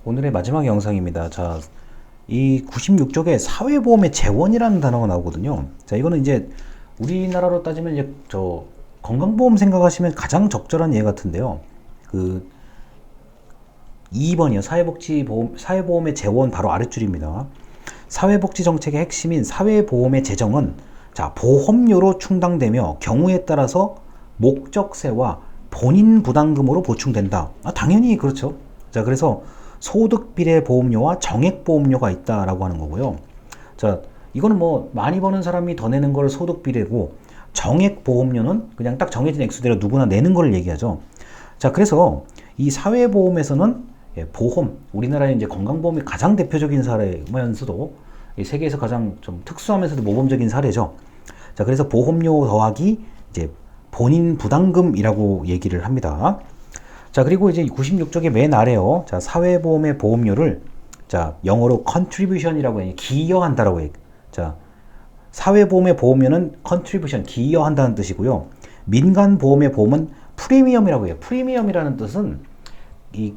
오늘의 마지막 영상입니다. 자, 이 96쪽에 사회보험의 재원이라는 단어가 나오거든요. 자, 이거는 이제 우리나라로 따지면 이제 건강보험 생각하시면 가장 적절한 예 같은데요. 그 2번이요. 사회보험의 재원 바로 아랫줄입니다. 사회복지 정책의 핵심인 사회보험의 재정은 자, 보험료로 충당되며 경우에 따라서 목적세와 본인 부담금으로 보충된다. 당연히 그렇죠. 자, 그래서 소득비례 보험료와 정액 보험료가 있다라고 하는 거고요. 자, 이거는 뭐 많이 버는 사람이 더 내는 걸 소득비례고, 정액 보험료는 그냥 딱 정해진 액수대로 누구나 내는 걸 얘기하죠. 자, 그래서 이 사회보험에서는 보험, 우리나라의 이제 건강보험이 가장 대표적인 사례면서도 세계에서 가장 좀 특수하면서도 모범적인 사례죠. 자, 그래서 보험료 더하기 이제 본인 부담금이라고 얘기를 합니다. 자, 그리고 이제 96쪽의 맨 아래요. 자, 사회보험의 보험료를 자, 영어로 contribution이라고 해. 기여한다라고 해. 자, 사회보험의 보험료는 contribution, 기여한다는 뜻이고요. 민간보험의 보험은 프리미엄이라고 해요. 프리미엄이라는 뜻은 이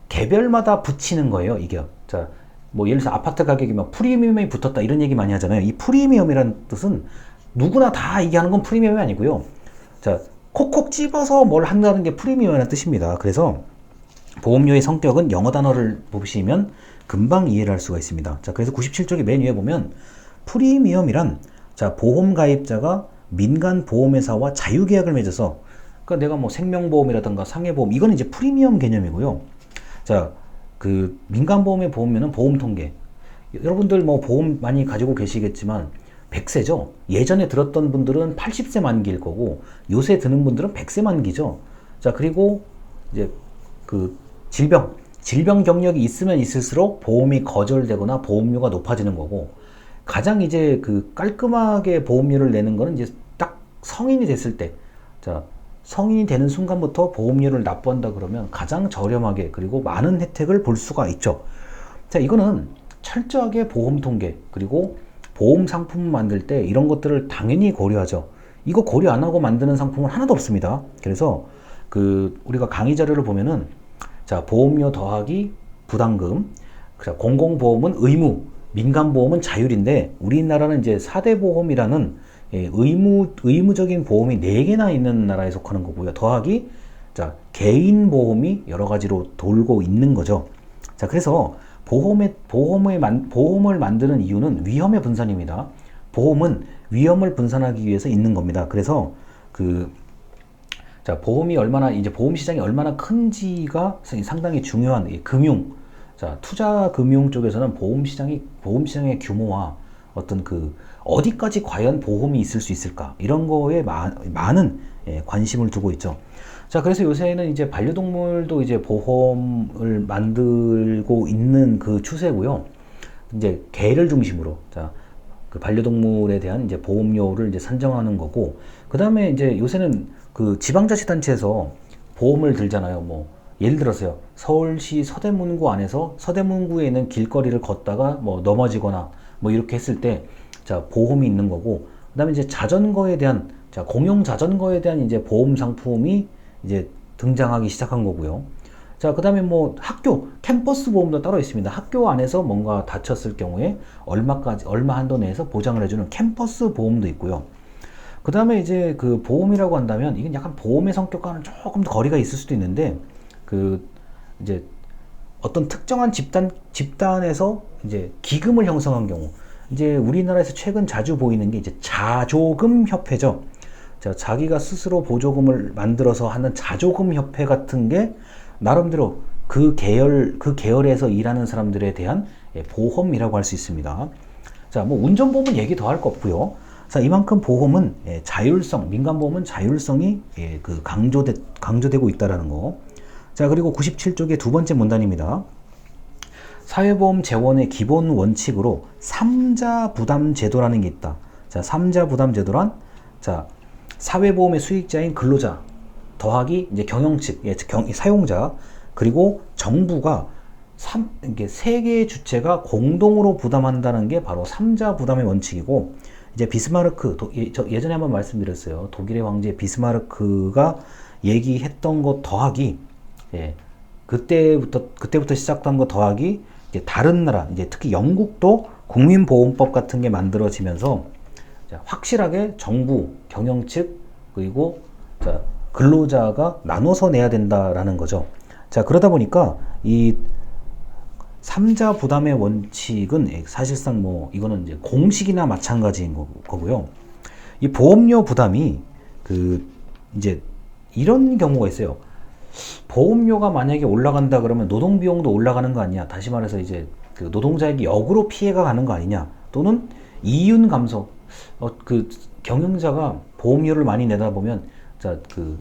개별마다 붙이는 거예요, 이게. 자, 뭐 예를 들어서 아파트 가격이 막 프리미엄이 붙었다 이런 얘기 많이 하잖아요. 이 프리미엄이라는 뜻은 누구나 다 이게 하는 건 프리미엄이 아니고요. 자, 콕콕 집어서 뭘 한다는 게 프리미엄이라는 뜻입니다. 그래서 보험료의 성격은 영어 단어를 보시면 금방 이해를 할 수가 있습니다. 자, 그래서 97쪽의 맨 위에 보면 프리미엄이란 자, 보험 가입자가 민간 보험회사와 자유계약을 맺어서, 그러니까 내가 뭐 생명보험이라든가 상해보험, 이건 이제 프리미엄 개념이고요. 자, 그 민간보험의 보험료는 보험통계. 여러분들 뭐 보험 많이 가지고 계시겠지만 100세죠. 예전에 들었던 분들은 80세 만기일 거고, 요새 드는 분들은 100세 만기죠. 자, 그리고 이제 그 질병 경력이 있으면 있을수록 보험이 거절되거나 보험료가 높아지는 거고, 가장 이제 그 깔끔하게 보험료를 내는 거는 이제 딱 성인이 됐을 때, 자, 성인이 되는 순간부터 보험료를 납부한다 그러면 가장 저렴하게 그리고 많은 혜택을 볼 수가 있죠. 자, 이거는 철저하게 보험 통계 그리고 보험 상품을 만들 때 이런 것들을 당연히 고려하죠. 이거 고려 안 하고 만드는 상품은 하나도 없습니다. 그래서 그 우리가 강의 자료를 보면은 자, 보험료 더하기 부담금, 공공보험은 의무, 민간보험은 자율인데, 우리나라는 이제 4대 보험이라는 의무적인 보험이 4개나 있는 나라에 속하는 거고요. 더하기 자, 개인 보험이 여러 가지로 돌고 있는 거죠. 자, 그래서 보험을 만드는 이유는 위험의 분산입니다. 보험은 위험을 분산하기 위해서 있는 겁니다. 그래서 자, 보험이 얼마나, 이제 보험 시장이 얼마나 큰지가 상당히 중요한 금융, 자, 투자 금융 쪽에서는 보험 시장의 규모와 어떤 어디까지 과연 보험이 있을 수 있을까, 이런 거에 많은 관심을 두고 있죠. 자, 그래서 요새는 이제 반려동물도 이제 보험을 만들고 있는 그 추세고요. 이제 개를 중심으로, 자, 그 반려동물에 대한 이제 보험료를 이제 산정하는 거고, 그 다음에 이제 요새는 그 지방자치단체에서 보험을 들잖아요. 뭐, 예를 들어서요, 서울시 서대문구 안에서 서대문구에 있는 길거리를 걷다가 뭐 넘어지거나 뭐 이렇게 했을 때, 자, 보험이 있는 거고, 그 다음에 이제 자전거에 대한, 자, 공용 자전거에 대한 이제 보험 상품이 이제 등장하기 시작한 거고요. 자, 그 다음에 뭐 캠퍼스 보험도 따로 있습니다. 학교 안에서 뭔가 다쳤을 경우에 얼마 한도 내에서 보장을 해주는 캠퍼스 보험도 있고요. 그 다음에 이제 그 보험이라고 한다면 이건 약간 보험의 성격과는 조금 더 거리가 있을 수도 있는데, 이제 어떤 특정한 집단에서 이제 기금을 형성한 경우, 이제 우리나라에서 최근 자주 보이는 게 이제 자조금 협회죠. 자, 자기가 스스로 보조금을 만들어서 하는 자조금 협회 같은 게 나름대로 그 계열에서 일하는 사람들에 대한 보험이라고 할 수 있습니다. 자, 뭐 운전보험은 얘기 더 할 거 없고요. 자, 이만큼 보험은 자율성, 민간보험은 자율성이 강조되고 있다라는 거. 자, 그리고 97쪽의 두 번째 문단입니다. 사회보험 재원의 기본 원칙으로 3자 부담 제도라는 게 있다. 자, 3자 부담 제도란, 자, 사회보험의 수익자인 근로자 더하기 이제 경영 측, 사용자, 그리고 정부가 이게 세 개의 주체가 공동으로 부담한다는 게 바로 3자 부담의 원칙이고, 이제 비스마르크, 예전에 한번 말씀드렸어요. 독일의 황제 비스마르크가 얘기했던 것 더하기 그때부터 시작한 거 더하기 이제 다른 나라, 이제 특히 영국도 국민보험법 같은 게 만들어지면서 확실하게 정부, 경영 측, 그리고 근로자가 나눠서 내야 된다라는 거죠. 자, 그러다 보니까 이 3자 부담의 원칙은 사실상 뭐 이거는 이제 공식이나 마찬가지인 거고요. 이 보험료 부담이 이제 이런 경우가 있어요. 보험료가 만약에 올라간다 그러면 노동 비용도 올라가는 거 아니냐? 다시 말해서 이제 그 노동자에게 역으로 피해가 가는 거 아니냐? 또는 이윤 감소. 경영자가 보험료를 많이 내다 보면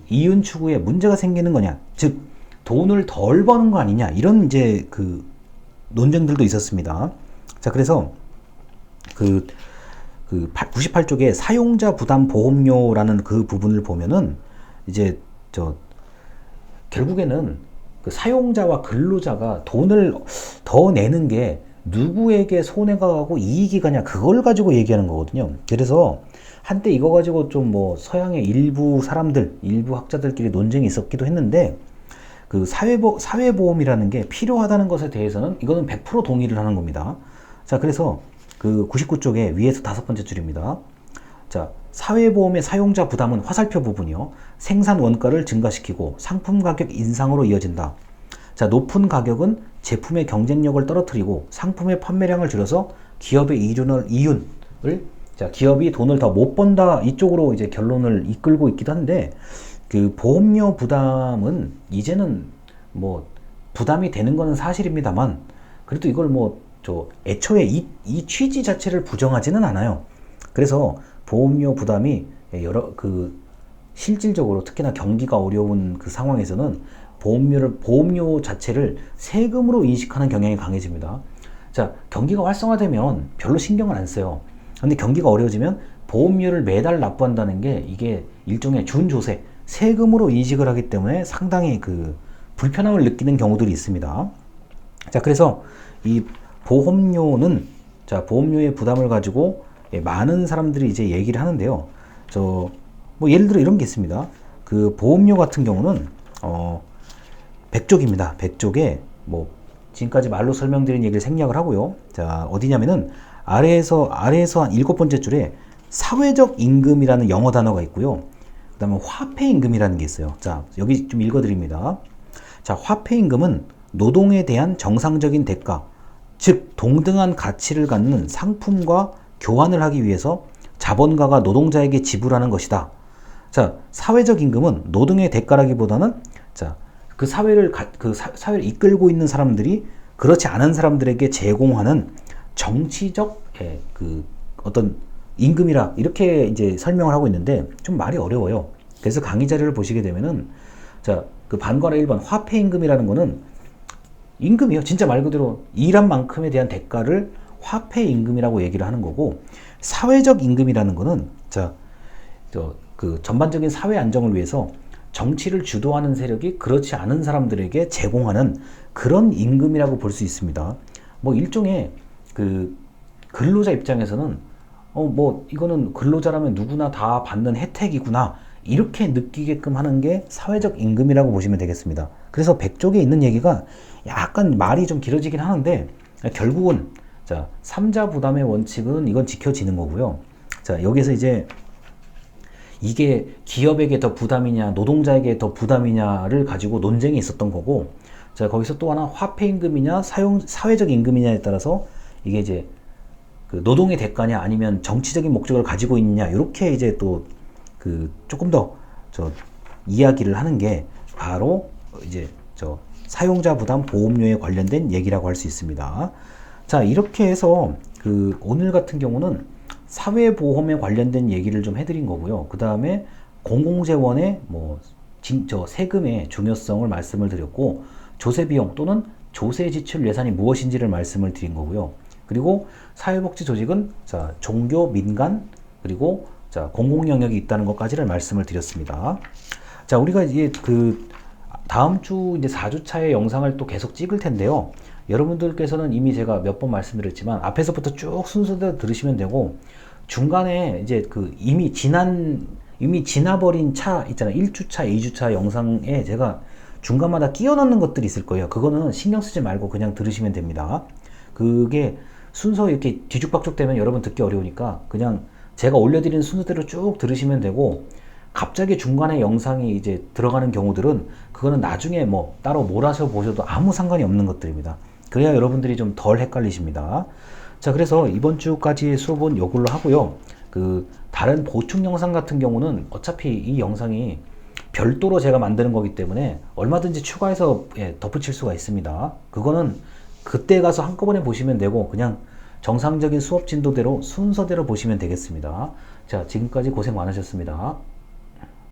이윤 추구에 문제가 생기는 거냐? 즉 돈을 덜 버는 거 아니냐? 이런 이제 논쟁들도 있었습니다. 자, 그래서 98쪽에 사용자 부담 보험료라는 그 부분을 보면은 이제 결국에는 그 사용자와 근로자가 돈을 더 내는 게 누구에게 손해가 가고 이익이 가냐, 그걸 가지고 얘기하는 거거든요. 그래서 한때 이거 가지고 좀 뭐 서양의 일부 학자들끼리 논쟁이 있었기도 했는데, 그 사회보험이라는 게 필요하다는 것에 대해서는 이거는 100% 동의를 하는 겁니다. 자, 그래서 99쪽에 위에서 5번째 줄입니다. 자, 사회보험의 사용자 부담은 화살표 부분이요. 생산 원가를 증가시키고 상품 가격 인상으로 이어진다. 자, 높은 가격은 제품의 경쟁력을 떨어뜨리고 상품의 판매량을 줄여서 기업의 이윤을 기업이 돈을 더 못 번다, 이쪽으로 이제 결론을 이끌고 있기도 한데, 그 보험료 부담은 이제는 뭐 부담이 되는 거는 사실입니다만, 그래도 이걸 애초에 이 취지 자체를 부정하지는 않아요. 그래서 보험료 부담이 실질적으로 특히나 경기가 어려운 그 상황에서는 보험료 자체를 세금으로 인식하는 경향이 강해집니다. 자, 경기가 활성화되면 별로 신경을 안 써요. 근데 경기가 어려워지면 보험료를 매달 납부한다는 게 이게 일종의 준조세, 세금으로 인식을 하기 때문에 상당히 불편함을 느끼는 경우들이 있습니다. 자, 그래서 이 보험료는, 보험료의 부담을 가지고 많은 사람들이 이제 얘기를 하는데요. 뭐 예를 들어 이런 게 있습니다. 그 보험료 같은 경우는 100쪽입니다. 100쪽에 뭐 지금까지 말로 설명드린 얘기를 생략을 하고요. 자, 어디냐면은 아래에서 한 7번째 줄에 사회적 임금이라는 영어 단어가 있고요. 그 다음에 화폐 임금이라는 게 있어요. 자, 여기 좀 읽어드립니다. 자, 화폐 임금은 노동에 대한 정상적인 대가, 즉 동등한 가치를 갖는 상품과 교환을 하기 위해서 자본가가 노동자에게 지불하는 것이다. 자, 사회적 임금은 노동의 대가라기보다는 그 사회를 이끌고 있는 사람들이 그렇지 않은 사람들에게 제공하는 정치적 어떤 임금이라, 이렇게 이제 설명을 하고 있는데 좀 말이 어려워요. 그래서 강의 자료를 보시게 되면은 그 반괄호 1번 화폐 임금이라는 거는 임금이요. 진짜 말 그대로 일한 만큼에 대한 대가를 화폐 임금이라고 얘기를 하는 거고, 사회적 임금이라는 거는 그 전반적인 사회 안정을 위해서 정치를 주도하는 세력이 그렇지 않은 사람들에게 제공하는 그런 임금이라고 볼 수 있습니다. 뭐 일종의 근로자 입장에서는 뭐 이거는 근로자라면 누구나 다 받는 혜택이구나, 이렇게 느끼게끔 하는 게 사회적 임금이라고 보시면 되겠습니다. 그래서 100쪽에 있는 얘기가 약간 말이 좀 길어지긴 하는데, 결국은 3자 부담의 원칙은 이건 지켜지는 거고요. 자, 여기서 이제 이게 기업에게 더 부담이냐 노동자에게 더 부담이냐를 가지고 논쟁이 있었던 거고, 자, 거기서 또 하나 화폐 임금이냐 사회적 임금이냐에 따라서 이게 이제 노동의 대가냐 아니면 정치적인 목적을 가지고 있느냐, 이렇게 이제 또 조금 더 이야기를 하는 게 바로 이제 사용자 부담 보험료에 관련된 얘기라고 할 수 있습니다. 자, 이렇게 해서 오늘 같은 경우는 사회보험에 관련된 얘기를 좀 해드린 거고요. 그 다음에 공공재원의 세금의 중요성을 말씀을 드렸고, 조세비용 또는 조세지출 예산이 무엇인지를 말씀을 드린 거고요. 그리고 사회복지 조직은 종교, 민간, 그리고 공공 영역이 있다는 것까지를 말씀을 드렸습니다. 자, 우리가 이제 다음 주 이제 4주차의 영상을 또 계속 찍을 텐데요. 여러분들께서는 이미 제가 몇 번 말씀드렸지만 앞에서부터 쭉 순서대로 들으시면 되고, 중간에 이제 이미 지나버린 차 있잖아요. 1주차, 2주차 영상에 제가 중간마다 끼워 넣는 것들이 있을 거예요. 그거는 신경 쓰지 말고 그냥 들으시면 됩니다. 그게 순서 이렇게 뒤죽박죽 되면 여러분 듣기 어려우니까 그냥 제가 올려드리는 순서대로 쭉 들으시면 되고, 갑자기 중간에 영상이 이제 들어가는 경우들은 그거는 나중에 뭐 따로 몰아서 보셔도 아무 상관이 없는 것들입니다. 그래야 여러분들이 좀 덜 헷갈리십니다. 자, 그래서 이번 주까지의 수업은 이걸로 하고요. 다른 보충 영상 같은 경우는 어차피 이 영상이 별도로 제가 만드는 거기 때문에 얼마든지 추가해서 덧붙일 수가 있습니다. 그거는 그때 가서 한꺼번에 보시면 되고, 그냥 정상적인 수업 진도대로 순서대로 보시면 되겠습니다. 자, 지금까지 고생 많으셨습니다.